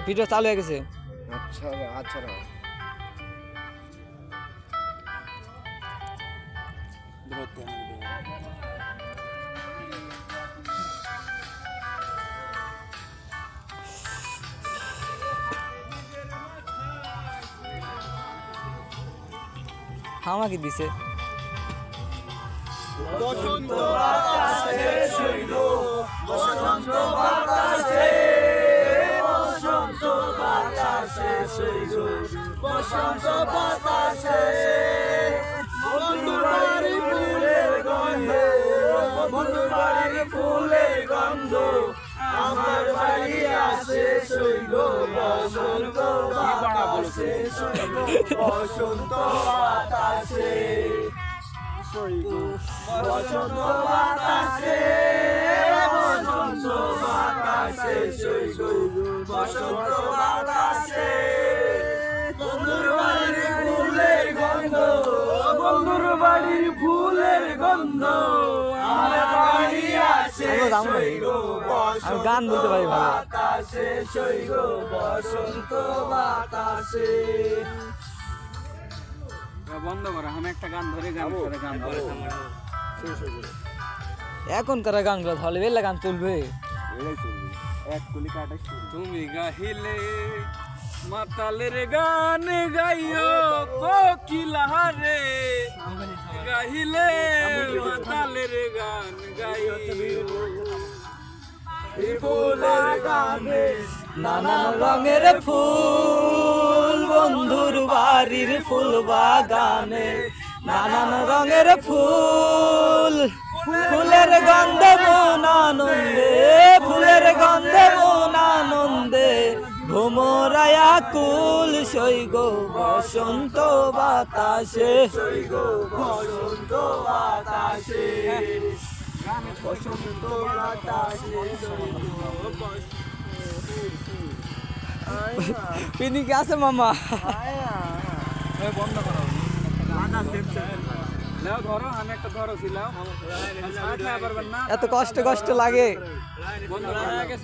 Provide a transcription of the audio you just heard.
Video চালু হয়ে গেছে। আচ্ছা আচ্ছা আমাকে দিছে বসন্ত বাতাসে সইল বসন্ত বাতাসে বসন্ত বাতাসে সইল বসন্ত বাতাসে বন্ধুর বাড়ি ফুলের গন্ধ বন্ধুর বাড়ি ফুলের গন্ধ আমার বাড়ি আসে সইল বসন্ত বাতাসে সইল বসন্ত বাতাসে বসন্ত বাতাসে বসন্ত বাতাসে সইল বসন্ত বাতাসে বন্ধুর বাড়ির ফুলের গন্ধ বন্ধুর বাড়ির ফুলের গন্ধ আমার বাড়ি আসে সইল আমি গান বলতে পারি ভালো। বাতাসে সইল বসন্ত বাতাসে। বন্ধ করো, আমি একটা গান ধরে গান করে গান ধরে এখনকার গানগুলো ধরলে বেলা গান চলবে। তুমি গাহিলে মাতালের গান গাইও কোকিলারে গাহিলে মাতালের গান গাইও ফুলের গানে নানান রঙের ফুল বন্ধুর বাড়ির ফুল বাগানে নানান রঙের ফুল ফুলের গন্ধে মন আনন্দে ফুলের গন্ধে মন আনন্দে ভোমরায়া কুল সৈগ বসন্ত বাতাসে সইগ বসন্ত বাতাসে বসন্ত বাতাসে পিনিকে আছে মামা। বন্ধ করো, ধরো আমি একটা ধরো ছিলাম, পারবেন না, এত কষ্ট কষ্ট লাগে। বন্ধ করা গেছে।